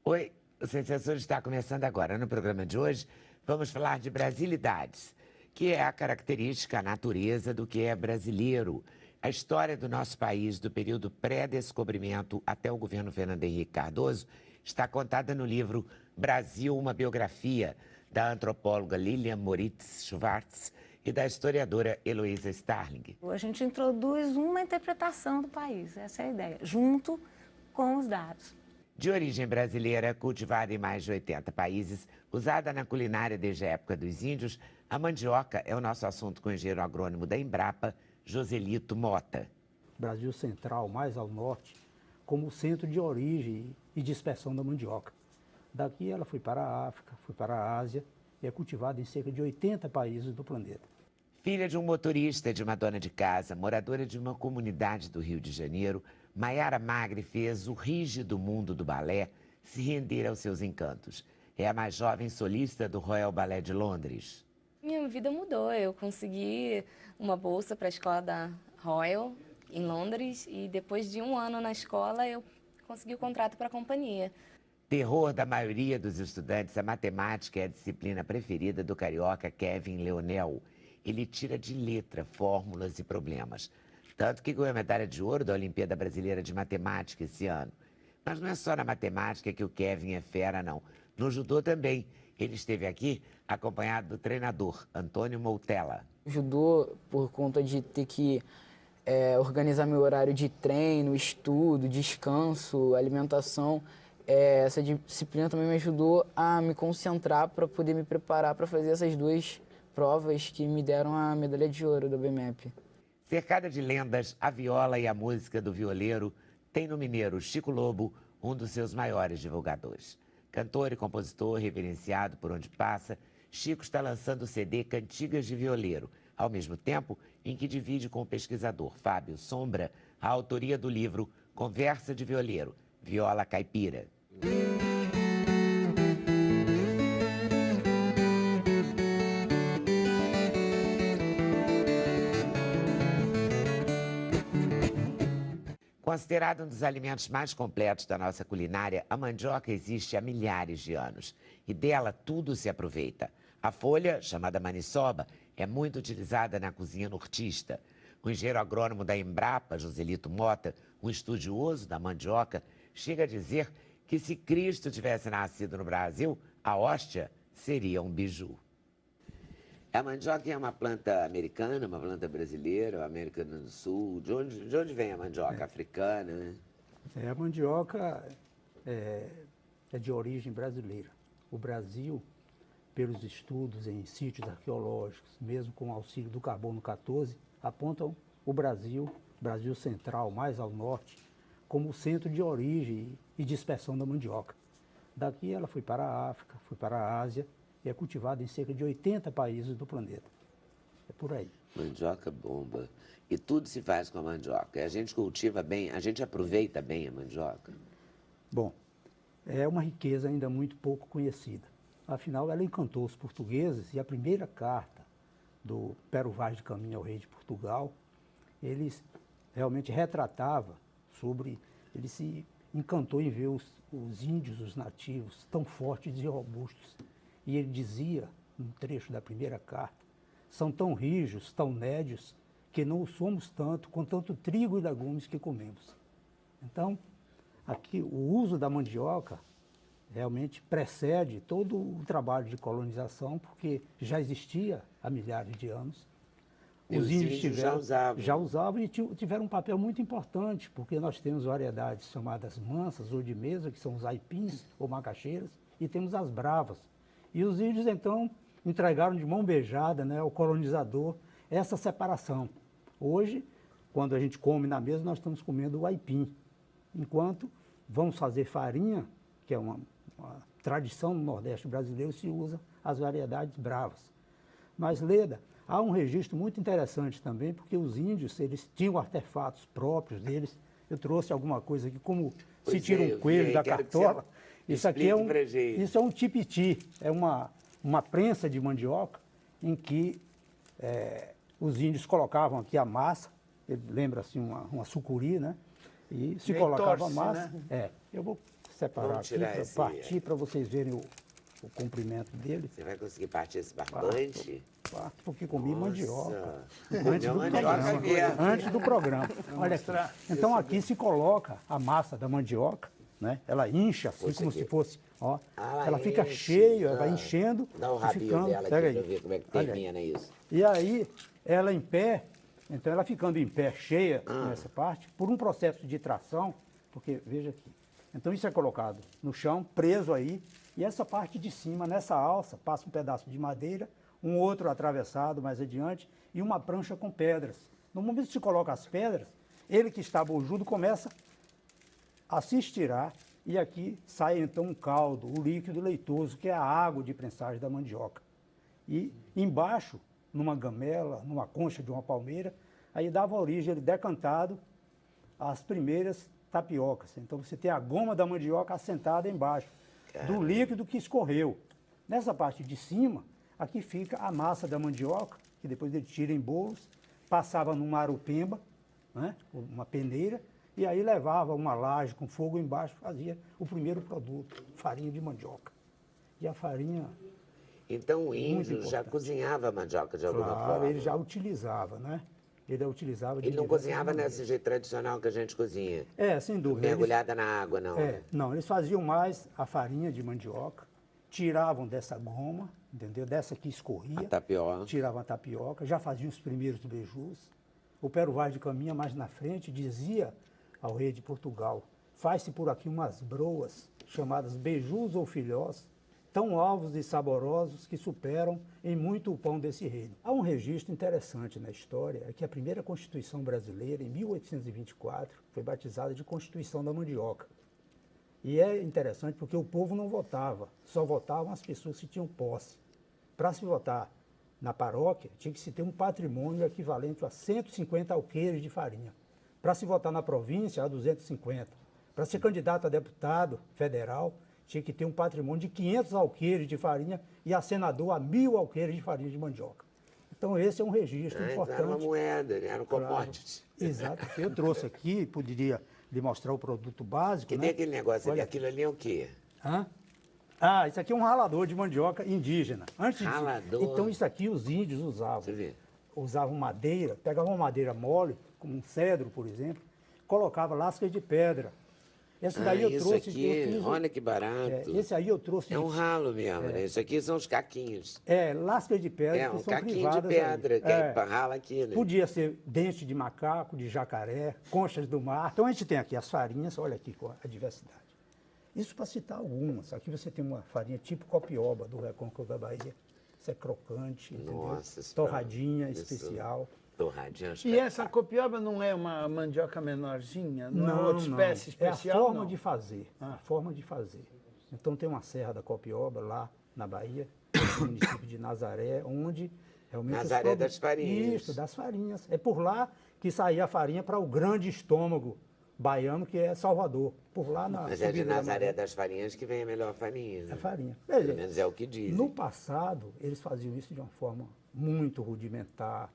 Oi, o Sensações está começando agora. No programa de hoje, vamos falar de brasilidades, que é a característica, a natureza do que é brasileiro. A história do nosso país, do período pré-descobrimento até o governo Fernando Henrique Cardoso, está contada no livro Brasil, uma biografia, da antropóloga Lilian Moritz Schwartz e da historiadora Heloísa Starling. A gente introduz uma interpretação do país, essa é a ideia, junto com os dados. De origem brasileira, cultivada em mais de 80 países, usada na culinária desde a época dos índios, a mandioca é o nosso assunto com o engenheiro agrônomo da Embrapa, Joselito Mota. Brasil Central, mais ao norte, como centro de origem e dispersão da mandioca. Daqui ela foi para a África, foi para a Ásia e é cultivada em cerca de 80 países do planeta. Filha de um motorista e de uma dona de casa, moradora de uma comunidade do Rio de Janeiro, Maiara Magri fez o rígido mundo do balé se render aos seus encantos. É a mais jovem solista do Royal Ballet de Londres. Minha vida mudou. Eu consegui uma bolsa para a escola da Royal, em Londres, e depois de um ano na escola, eu consegui o contrato para a companhia. Terror da maioria dos estudantes, a matemática é a disciplina preferida do carioca Kevin Leonel. Ele tira de letra fórmulas e problemas. Tanto que ganhou a medalha de ouro da Olimpíada Brasileira de Matemática esse ano. Mas não é só na matemática que o Kevin é fera, não. No judô também. Ele esteve aqui acompanhado do treinador, Antônio Moutella. Judô, por conta de ter que organizar meu horário de treino, estudo, descanso, alimentação, essa disciplina também me ajudou a me concentrar para poder me preparar para fazer essas duas provas que me deram a medalha de ouro da BMEP. Cercada de lendas, a viola e a música do violeiro tem no mineiro Chico Lobo, um dos seus maiores divulgadores. Cantor e compositor reverenciado por onde passa, Chico está lançando o CD Cantigas de Violeiro, ao mesmo tempo em que divide com o pesquisador Fábio Sombra a autoria do livro Conversa de Violeiro, Viola Caipira. Considerado um dos alimentos mais completos da nossa culinária, a mandioca existe há milhares de anos e dela tudo se aproveita. A folha, chamada maniçoba, é muito utilizada na cozinha nortista. O engenheiro agrônomo da Embrapa, Joselito Mota, um estudioso da mandioca, chega a dizer que se Cristo tivesse nascido no Brasil, a hóstia seria um biju. A mandioca é uma planta americana, uma planta brasileira, americana do sul. De onde vem a mandioca? Africana, né? A mandioca é de origem brasileira. O Brasil, pelos estudos em sítios arqueológicos, mesmo com o auxílio do carbono 14, apontam o Brasil Central, mais ao norte, como o centro de origem e dispersão da mandioca. Daqui ela foi para a África, foi para a Ásia, e é cultivada em cerca de 80 países do planeta. É por aí. Mandioca bomba. E tudo se faz com a mandioca. A gente cultiva bem, a gente aproveita bem a mandioca. Bom, é uma riqueza ainda muito pouco conhecida. Afinal, ela encantou os portugueses e a primeira carta do Pero Vaz de Caminha ao rei de Portugal, eles realmente retratava sobre... Ele se encantou em ver os índios, os nativos, tão fortes e robustos. E ele dizia, num trecho da primeira carta, são tão rijos, tão nédios, que não somos tanto, com tanto trigo e legumes que comemos. Então, aqui o uso da mandioca realmente precede todo o trabalho de colonização, porque já existia há milhares de anos. Os índios já usavam e tiveram um papel muito importante, porque nós temos variedades chamadas mansas ou de mesa, que são os aipins ou macaxeiras, e temos as bravas. E os índios, então, entregaram de mão beijada, né, ao colonizador essa separação. Hoje, quando a gente come na mesa, nós estamos comendo o aipim. Enquanto vamos fazer farinha, que é uma tradição no Nordeste brasileiro, se usa as variedades bravas. Mas, Leda, há um registro muito interessante também, porque os índios, eles tinham artefatos próprios deles. Eu trouxe alguma coisa aqui, como se tira um coelho da cartola. Isso aqui é um tipiti, é uma prensa de mandioca em que os índios colocavam aqui a massa, ele lembra assim uma sucuri, né? E se meio colocava torce, a massa. Né? Eu vou separar Vamos aqui tirar para esse- partir para vocês verem o comprimento dele. Você vai conseguir partir esse barbante? Parto porque comi mandioca. Comeu Antes do mandioca programa. mesmo. Antes do programa. Olha aqui. Então aqui se coloca a massa da mandioca, né? Ela incha assim Puxa como aqui. se fosse, ó. Ah, Ela fica enche. cheia, vai enchendo Dá o e rabinho ficando. dela aqui Pega pra aí. ver como é que Olha aí. termina isso. E aí, ela em pé, então ela ficando em pé, cheia Ah. nessa parte, por um processo de tração, porque, veja aqui, então isso é colocado no chão, preso aí, e essa parte de cima, nessa alça, passa um pedaço de madeira, um outro atravessado mais adiante, e uma prancha com pedras. No momento que se coloca as pedras, ele que está bojudo começa a se estirar, e aqui sai então um caldo, o líquido leitoso, que é a água de prensagem da mandioca. E embaixo, numa gamela, numa concha de uma palmeira, aí dava origem, ele decantado, às primeiras tapiocas. Então você tem a goma da mandioca assentada embaixo, do líquido que escorreu. Nessa parte de cima, aqui fica a massa da mandioca, que depois ele tira em bolos, passava numa arupemba, né, uma peneira, e aí levava uma laje com fogo embaixo, fazia o primeiro produto, farinha de mandioca. E a farinha, Então o índio já importante. cozinhava mandioca de alguma claro, forma. ele já utilizava, né? Ele a utilizava de Ele não diversas cozinhava maneiras. nesse jeito tradicional que a gente cozinha. É, sem dúvida. Eles- Mergulhada na água, não. né? não, eles faziam mais a farinha de mandioca, tiravam dessa goma, entendeu? Dessa que escorria. A tapioca. Tiravam a tapioca, já faziam os primeiros beijus. O Pero Vaz de Caminha, mais na frente, dizia ao rei de Portugal: faz-se por aqui umas broas, chamadas beijus ou filhós, tão alvos e saborosos que superam em muito o pão desse reino. Há um registro interessante na história, é que a primeira Constituição brasileira, em 1824, foi batizada de Constituição da Mandioca. E é interessante porque o povo não votava, só votavam as pessoas que tinham posse. Para se votar na paróquia, tinha que se ter um patrimônio equivalente a 150 alqueires de farinha. Para se votar na província, a 250. Para ser candidato a deputado federal, tinha que ter um patrimônio de 500 alqueires de farinha e a senador a 1.000 alqueires de farinha de mandioca. Então esse é um registro Antes importante. era uma moeda, era um commodity. Exato. Eu trouxe aqui, poderia lhe mostrar o produto básico, Que né? tem aquele negócio ali, Olha aquilo ali é o quê? Hã? Ah, isso aqui é um ralador de mandioca indígena. Antes Ralador? Então isso aqui os índios usavam. Você vê? Usavam madeira, pegavam uma madeira mole, como um cedro, por exemplo, colocava lascas de pedra. Esse daí eu isso trouxe. aqui, eu fiz- olha que barato. esse aí eu trouxe. É um ralo mesmo, né? Isso aqui são os caquinhos. Lascas de pedra É, que um são caquinho de privadas pedra, aí. que é pra rala aqui, né? Podia ser dente de macaco, de jacaré, conchas do mar. Então a gente tem aqui as farinhas, olha aqui com a diversidade. Isso para citar algumas. Aqui você tem uma farinha tipo copioba do Recôncavo da Bahia. Isso é crocante, entendeu? Nossa, isso Torradinha isso- especial. Torradinha. E essa copioba não é uma mandioca menorzinha? Não, é outra espécie especial? É a forma não? de fazer. A forma de fazer. Então tem uma serra da copioba lá na Bahia, no município de Nazaré, onde realmente... os Nazaré das farinhas. Isso, das farinhas. É por lá que saía a farinha para o grande estômago baiano, que é Salvador. Por lá na Mas é de subida da Nazaré Maré. das farinhas que vem a melhor farinha. Né? É farinha. Pelo menos é o que dizem. No passado, eles faziam isso de uma forma muito rudimentar,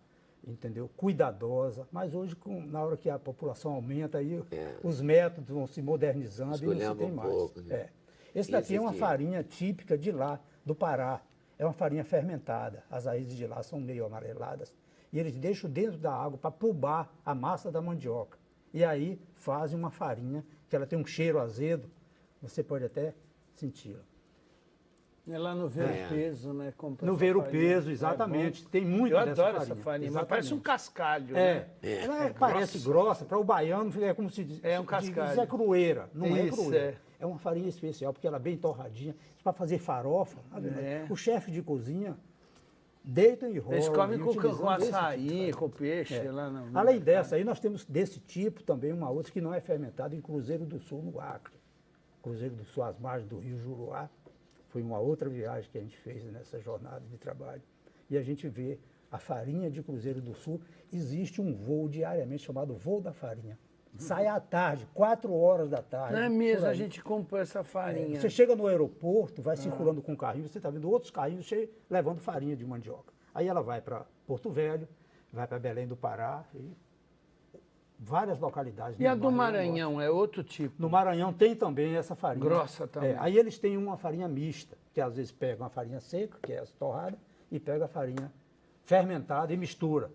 entendeu? Cuidadosa, mas hoje, na hora que a população aumenta, aí os métodos vão se modernizando e não se Escolhendo tem um mais. pouco, né? Esse daqui Isso é uma aqui. farinha típica de lá, do Pará. É uma farinha fermentada. As raízes de lá são meio amareladas. E eles deixam dentro da água para pubar a massa da mandioca. E aí fazem uma farinha que ela tem um cheiro azedo, você pode até senti-la. É lá no Ver o Peso, né? compra No essa Ver o farinha. Peso, exatamente. É bom. Tem muita Eu dessa adoro farinha. essa farinha, mas Exatamente. parece um cascalho, É, né? ela parece grossa, para o baiano é como se diz. É um cascalho. Isso é crueira, não é Isso, crueira. é. É uma farinha especial, porque ela é bem torradinha. Para fazer farofa, É. o chefe de cozinha deita e rola. Eles comem com utilizando esse açaí, tipo de farinha. com peixe. É. Lá no Além mercado. dessa, aí nós temos desse tipo também uma outra que não é fermentada em Cruzeiro do Sul, no Acre. Cruzeiro do Sul, às margens do Rio Juruá. Foi uma outra viagem que a gente fez nessa jornada de trabalho. E a gente vê a farinha de Cruzeiro do Sul. Existe um voo diariamente chamado Voo da Farinha. Sai à tarde, 4 horas da tarde. Não é por mesmo, a aí. gente comprou essa farinha. Você chega no aeroporto, vai circulando com o carrinho, você está vendo outros carrinhos levando farinha de mandioca. Aí ela vai para Porto Velho, vai para Belém do Pará, e várias localidades. E a do Maranhão é outro tipo? No Maranhão tem também essa farinha. Grossa também. Aí eles têm uma farinha mista, que às vezes pega uma farinha seca, que é a torrada, e pega a farinha fermentada e mistura.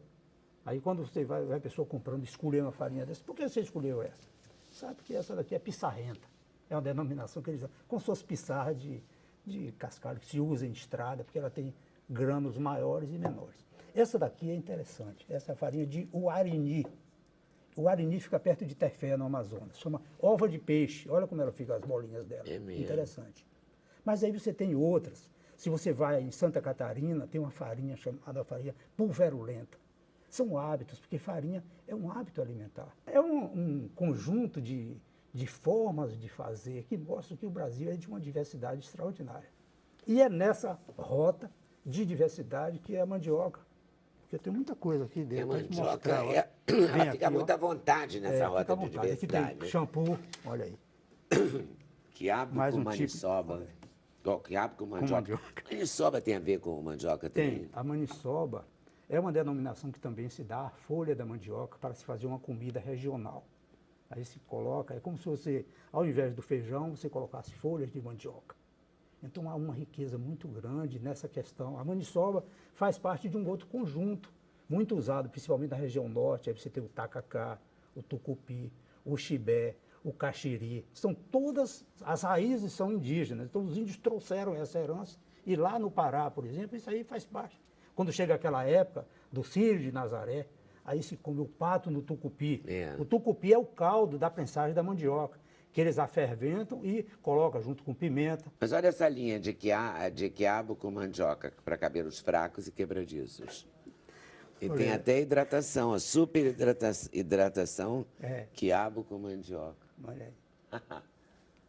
Aí quando você vai a pessoa comprando, escolher uma farinha dessa, por que você escolheu essa? Sabe que essa daqui é pissarrenta. É uma denominação que eles usam, como se fosse pissarra de cascalho, que se usa em estrada, porque ela tem grãos maiores e menores. Essa daqui é interessante, essa é a farinha de Uarini. O Uarini fica perto de Tefé, no Amazonas. Chama ova de peixe. Olha como ela fica, as bolinhas dela. É mesmo. Interessante. Mas aí você tem outras. Se você vai em Santa Catarina, tem uma farinha chamada farinha pulverulenta. São hábitos, porque farinha é um hábito alimentar. É um conjunto de formas de fazer que mostram que o Brasil é de uma diversidade extraordinária. E é nessa rota de diversidade que é a mandioca. Porque tem muita coisa aqui Tem dentro. a Vou te mandioca, mostrar, ó. ela Vem fica aqui, muito ó. à vontade nessa rota fica à de vontade. diversidade. Aqui tem Né? shampoo, olha aí. Quiabo Mais com um tipo. maniçoba. Quiabo com mandioca. mandioca. Maniçoba tem a ver com mandioca também? Tem. A maniçoba é uma denominação que também se dá à folha da mandioca para se fazer uma comida regional. Aí se coloca, é como se você, ao invés do feijão, você colocasse folhas de mandioca. Então há uma riqueza muito grande nessa questão. A maniçoba faz parte de um outro conjunto, muito usado, principalmente na região norte. Aí você tem o tacacá, o tucupi, o chibé, o caxiri. São todas, as raízes são indígenas. Então os índios trouxeram essa herança. E lá no Pará, por exemplo, isso aí faz parte. Quando chega aquela época do Círio de Nazaré, aí se come o pato no tucupi. É. O tucupi é o caldo da prensagem da mandioca, que eles aferventam e colocam junto com pimenta. Mas olha essa linha de quiabo com mandioca para cabelos fracos e quebradiços. E tem até hidratação, a super hidratação, quiabo com mandioca. Olha aí.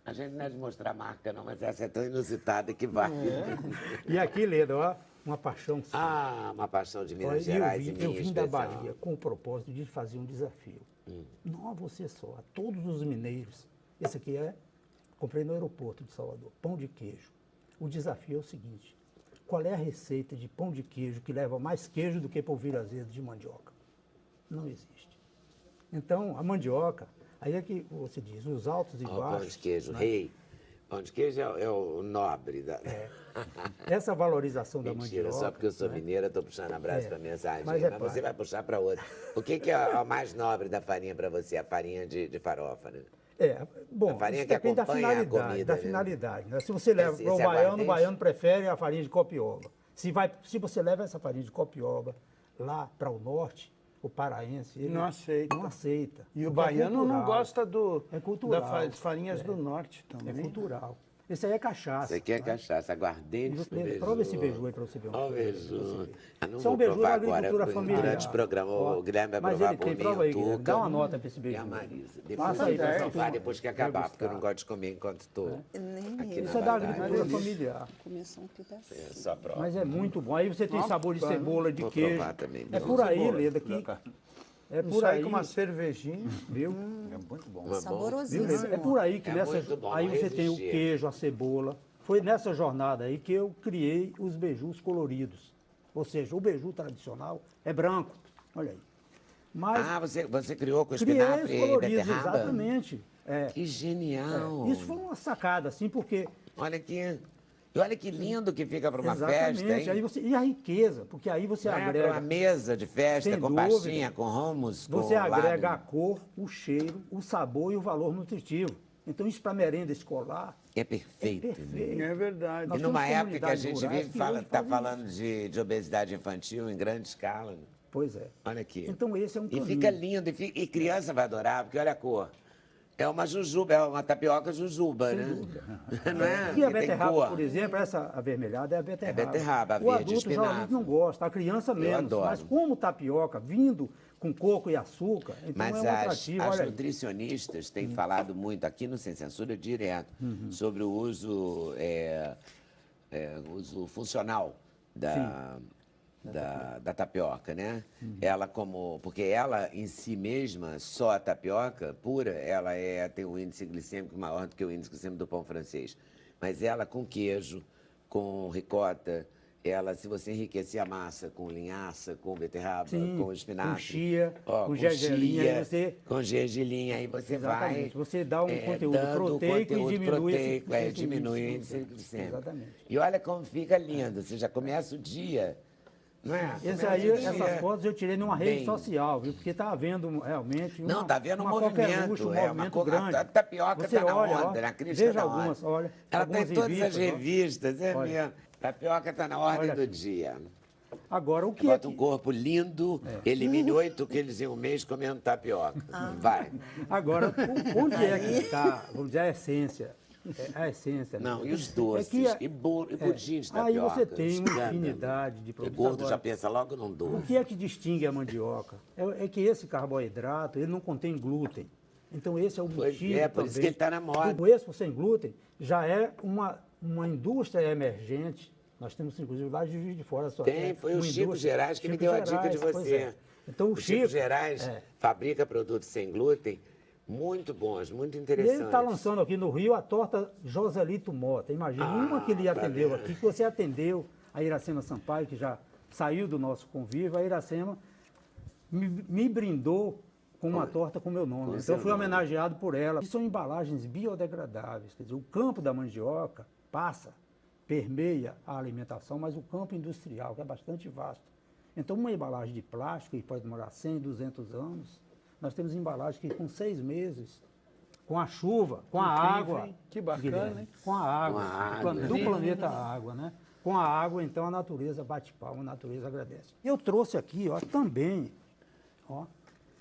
A gente não é de mostrar marca não, mas essa é tão inusitada que vai. E aqui, Leda, ó, uma paixão. Sim. Ah, uma paixão de Minas Olha, Gerais e eu minha vim da expressão. Bahia com o propósito de fazer um desafio. Não a você só, a todos os mineiros. Esse aqui comprei no aeroporto de Salvador, pão de queijo. O desafio é o seguinte, qual é a receita de pão de queijo que leva mais queijo do que polvilho azedo de mandioca? Não existe. Então, a mandioca, aí é que você diz, os altos e Ó, baixos. pão de queijo, né? rei. Pão de queijo é o nobre. Essa valorização da Mentira, mandioca. só porque eu sou né? mineira, estou puxando abraço É, para mensagem. mas Mas, é você pai. vai puxar para outra. O que é o mais nobre da farinha para você? A farinha de farofa, né? Bom, A farinha isso que depende da acompanha a finalidade. comida, né? Finalidade, né? Se você leva Esse para o baiano, aguardente. o baiano prefere a farinha de copioba. Se você leva essa farinha de copioba lá para o norte, o paraense, ele Não aceita. Não aceita. E o Porque é baiano não cultural. gosta É cultural. das farinhas do norte É também. cultural. Esse aí é cachaça. Isso aqui é né? cachaça, aguardente com beiju. Prova esse beiju aí para você ver uma Ó o coisa, beiju. pra você ver. Ah, não Isso é um vou beiju da provar agora, agricultura familiar. durante o programa, Ó, o Guilherme vai mas provar ele por tem, mim, prova aí, o Guilherme. Tuca Dá uma nota para esse e beiju. a Marisa. Depois Passa eu aí vou pra provar, turma depois que acabar, porque eu não degustar. gosto de comer enquanto estou Nem aqui eu. na Isso é da batalha. agricultura familiar. Começou um pedaço. É só prova. Mas é muito bom. Aí você tem sabor de cebola, de Vou queijo. provar também. É por aí, Cebola. Leda, que... É Isso por aí aí, com uma cervejinha. viu? É muito bom. Viu, Saborosíssimo. Leda? É por aí que É nessa... muito bom, Aí não você tem o resistir. queijo, a cebola. Foi nessa jornada aí que eu criei os beijus coloridos. Ou seja, o beiju tradicional é branco. Olha aí. Mas Ah, você criou com criei os espinafre e coloridos, beterraba? exatamente. Que genial. Isso foi uma sacada, assim, porque... Olha aqui. E olha que lindo que fica para uma exatamente. festa, hein? Aí e a riqueza, porque aí você Não é agrega... para uma mesa de festa, Sem com dúvida. pastinha, com hummus, Você com agrega a lábio. cor, o cheiro, o sabor e o valor nutritivo. Então, isso para merenda escolar É perfeito. é perfeito. É verdade. Nós E numa temos época que a comunidades gente rurais vive, que hoje está fazem falando de obesidade infantil em grande escala. Né? Pois é. Olha aqui. Então, esse é um E caminho. fica lindo, e criança vai adorar, porque olha a cor. É uma jujuba, é uma tapioca jujuba, né? Não é? E a Que tem beterraba, cor. por exemplo, essa avermelhada é a beterraba. É beterraba, a o verde, adulto geralmente espinafre. não gosta, a criança menos. adoro. Mas como tapioca, vindo com coco e açúcar, então Mas é um atrativo. as Olha aí. nutricionistas têm falado muito aqui no Sem Censura direto sobre o uso funcional da tapioca, né? Ela porque ela em si mesma, só a tapioca pura, ela tem um índice glicêmico maior do que o índice glicêmico do pão francês. Mas ela com queijo, com ricota, ela, se você enriquecer a massa com linhaça, com beterraba, Sim, com espinafre, com chia, ó, com gergelim, aí você... com gergelim, aí você Exatamente, vai... você dá um conteúdo dando proteico e conteúdo diminui proteico, esse diminui o índice índice glicêmico. Exatamente. E olha como fica lindo, você já começa o dia, não é? Esse Começa aí, o dia essas fotos eu tirei numa rede bem. social, viu? Porque está havendo realmente Não, tá vendo um uma movimento, coqueluche, um movimento grande. A tapioca Você tá na olha, onda, ó, na crista veja da algumas, onda. olha, Ela tá em algumas todas as ó. revistas, é Olha. mesmo. Tapioca tá na ordem Olha do aqui. dia. Agora, o que Bota é um que... corpo lindo, elimine 8 quilos em um mês comendo tapioca. Vai. Agora, onde é que está, vamos dizer, a essência? A essência. né? Não, e os doces? É que a- e pudim de tapioca? Aí você tem uma Escândalo. infinidade de O produtos. gordo Agora, já pensa logo num o doce. que é que distingue a mandioca? É que esse carboidrato, ele não contém glúten. Então, esse é o Pois motivo é, por isso também. que ele tá na moda. O Expo sem glúten já é uma indústria emergente. Nós temos, inclusive, lá de Juiz de Fora. Só Tem, foi o uma Chico indústria. Gerais que me Chico deu a dica de Gerais, pois você. é. Então, o Chico Gerais é. fabrica produtos sem glúten muito bons, muito E ele interessantes. está lançando aqui no Rio a torta Joselito Mota. Imagina, uma que ele tá atendeu vendo? aqui, que você atendeu, a Iracema Sampaio, que já saiu do nosso convívio. A Iracema me brindou com uma torta com meu nome. Com Então, seu eu fui nome. homenageado por ela. E são embalagens biodegradáveis. Quer dizer, o campo da mandioca permeia a alimentação, mas o campo industrial, que é bastante vasto. Então, uma embalagem de plástico, que pode demorar 100, 200 anos, nós temos embalagens que com 6 meses, com a chuva, com a Incrível, água. hein? Que bacana, Guilherme, hein? com a água, Com a água. do planeta água, né? Com a água, então, a natureza bate palma, a natureza agradece. Eu trouxe aqui, ó, também, ó,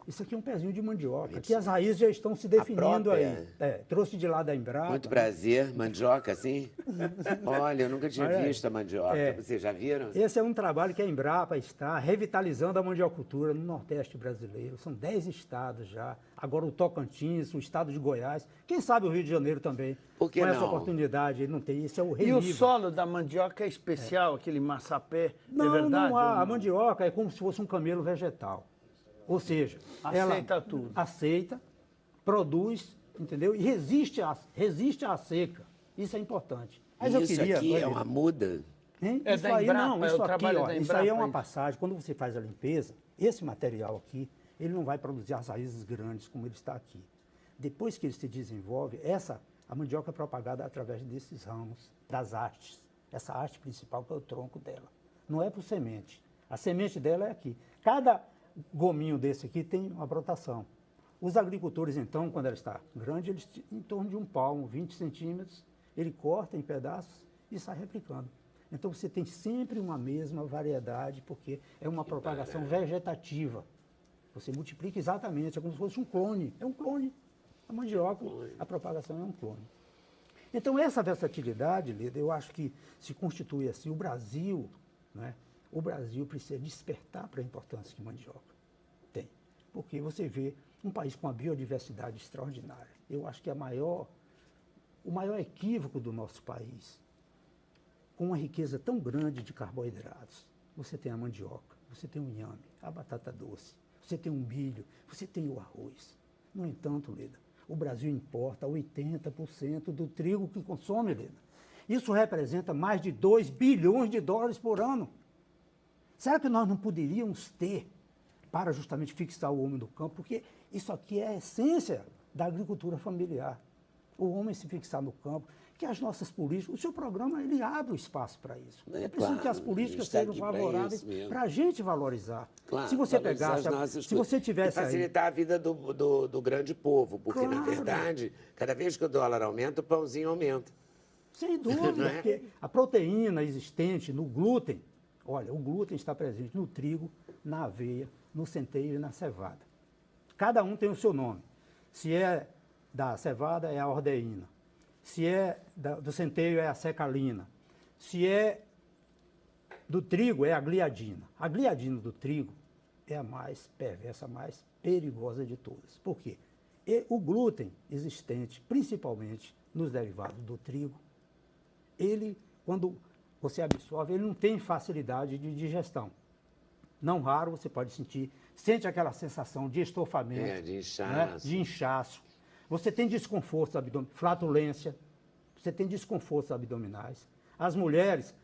isso aqui é um pezinho de mandioca. Aqui as raízes já estão se definindo aí. própria? Trouxe de lá da Embrapa. Muito prazer, mandioca, assim? Olha, eu nunca tinha Olha aí. visto a mandioca. É. Vocês já viram? Esse é um trabalho que a Embrapa está revitalizando a mandiocultura no Nordeste brasileiro. São 10 estados já. Agora o Tocantins, o estado de Goiás. Quem sabe o Rio de Janeiro também. Por que com essa não? oportunidade, ele não tem. Esse é o E renível. o solo da mandioca é especial, aquele maçapé, Não, é verdade? não há. ou não? A mandioca é como se fosse um camelo vegetal. Ou seja, Aceita ela tudo. aceita, produz, entendeu? E resiste à seca. Isso é importante. Mas eu Isso queria, aqui olha, é uma muda. hein? É Isso da aí Embrapa, não, é isso o aqui, trabalho ó, da isso aí é Embrapa, uma isso. passagem. Quando você faz a limpeza, esse material aqui, ele não vai produzir as raízes grandes como ele está aqui. Depois que ele se desenvolve, a mandioca é propagada através desses ramos, das hastes. Essa haste principal que é o tronco dela. Não é por semente. A semente dela é aqui. Cada gominho desse aqui tem uma brotação. Os agricultores, então, quando ela está grande, eles em torno de 1 palmo, 20 centímetros, ele corta em pedaços e sai replicando. Então você tem sempre uma mesma variedade, porque é uma propagação vegetativa. Você multiplica exatamente, é como se fosse um clone. É um clone. A mandioca, a propagação é um clone. Então essa versatilidade, Leda, eu acho que se constitui assim, o Brasil, né? O Brasil precisa despertar para a importância que mandioca tem. Porque você vê um país com uma biodiversidade extraordinária. Eu acho que o maior equívoco do nosso país, com uma riqueza tão grande de carboidratos, você tem a mandioca, você tem o inhame, a batata doce, você tem o milho, você tem o arroz. No entanto, Leda, o Brasil importa 80% do trigo que consome, Leda. Isso representa mais de 2 bilhões de dólares por ano. Será que nós não poderíamos ter para justamente fixar o homem no campo? Porque isso aqui é a essência da agricultura familiar. O homem se fixar no campo, que as nossas políticas, o seu programa, ele abre o espaço para isso. É preciso claro, que as políticas a gente tá sejam aqui pra favoráveis isso mesmo. para a gente valorizar. Claro, Se você valorizar pegasse, as nossas se você coisas. tivesse E aí... facilitar a vida do grande povo, porque, na Claro. verdade, cada vez que o dólar aumenta, o pãozinho aumenta. Sem dúvida, Não é? porque a proteína existente no glúten, olha, o glúten está presente no trigo, na aveia, no centeio e na cevada. Cada um tem o seu nome. Se é da cevada, é a ordeína. Se é do centeio, é a secalina. Se é do trigo, é a gliadina. A gliadina do trigo é a mais perversa, a mais perigosa de todas. Por quê? O glúten existente, principalmente nos derivados do trigo, ele, quando você absorve, ele não tem facilidade de digestão. Não raro você pode sente aquela sensação de estofamento, De inchaço. né? De inchaço. Você tem desconfortos abdominais, flatulência, você tem desconfortos abdominais. As mulheres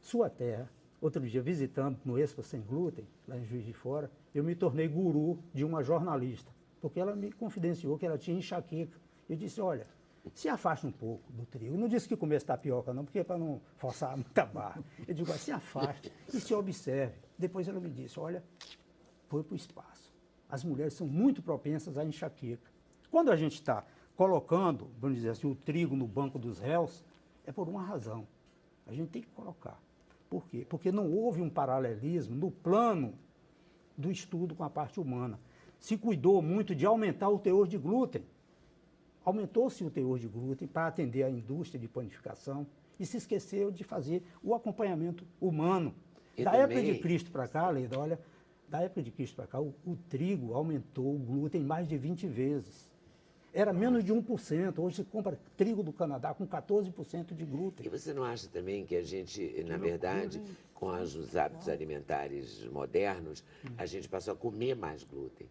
sua terra, outro dia visitando no Expo Sem Glúten, lá em Juiz de Fora, eu me tornei guru de uma jornalista, porque ela me confidenciou que ela tinha enxaqueca. Eu disse, olha, se afaste um pouco do trigo. Eu não disse que comesse tapioca não, porque é para não forçar muita barra. Eu digo, se afaste e se observe. Depois ela me disse, olha, foi para o espaço. As mulheres são muito propensas à enxaqueca. Quando a gente está colocando, vamos dizer assim, o trigo no banco dos réus, é por uma razão. A gente tem que colocar. Por quê? Porque não houve um paralelismo no plano do estudo com a parte humana. Se cuidou muito de aumentar o teor de glúten. Aumentou-se o teor de glúten para atender a indústria de panificação e se esqueceu de fazer o acompanhamento humano. Da época de Cristo para cá, Leda, olha, da época de Cristo para cá, o trigo aumentou o glúten mais de 20 vezes. Era menos de 1%. Hoje você compra trigo do Canadá com 14% de glúten. E você não acha também que a gente, na verdade, com os hábitos alimentares modernos, a gente passou a comer mais glúten?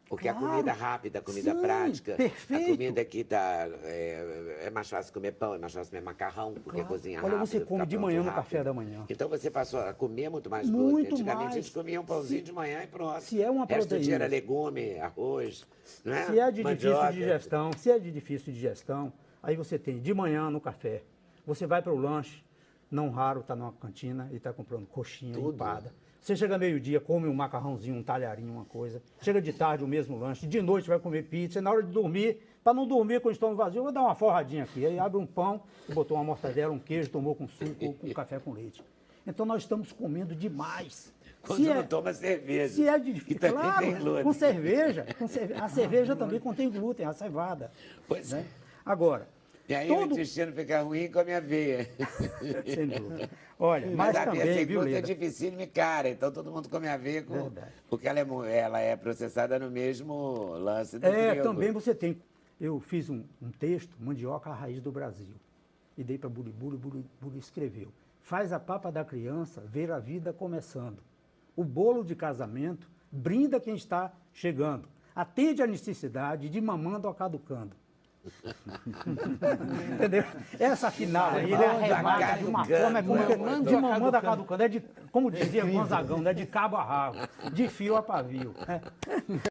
Porque Claro. a comida rápida, a comida Sim, prática, perfeito. a comida que tá, é mais fácil comer pão, é mais fácil comer macarrão, porque Claro. cozinha Olha, rápido. você come fica de pronto manhã no rápido. café da manhã. Então você passou a comer muito mais Muito glúten. Antigamente mais. a gente comia um pãozinho de manhã e pronto. Se é uma O resto do dia era proteína. legume, arroz, não é? Se é de Mandioca. difícil digestão, se é de difícil digestão, aí você tem de manhã no café. Você vai para o lanche, não raro está numa cantina e está comprando coxinha Tudo. empada. Você chega meio-dia, come um macarrãozinho, um talharinho, uma coisa. Chega de tarde, o mesmo lanche. De noite vai comer pizza. E na hora de dormir, para não dormir com o estômago vazio, eu vou dar uma forradinha aqui. Aí abre um pão, botou uma mortadela, um queijo, tomou com suco ou com café com leite. Então nós estamos comendo demais. Quando não toma cerveja. Se é de que também claro, tem glúten. com cerveja. A cerveja também contém glúten, a cevada. Pois né? é. Agora, E aí o intestino fica ruim com a minha veia. sem dúvida. Olha, mas a aveia também, sem viu, glúten é Leda? dificílimo e cara, então todo mundo come aveia com... Verdade. Porque ela é processada no mesmo lance do É, trigo. também você tem. Eu fiz um texto, Mandioca, a Raiz do Brasil, e dei para Bulibuli, Bulibuli escreveu. Faz a papa da criança ver a vida começando. O bolo de casamento brinda quem está chegando. Atende a necessidade de mamando a caducando. Entendeu? Essa final aí, ele arremata de uma forma de mamando a caducando. É de, como dizia Gonzagão, é de cabo a rabo, de fio a pavio.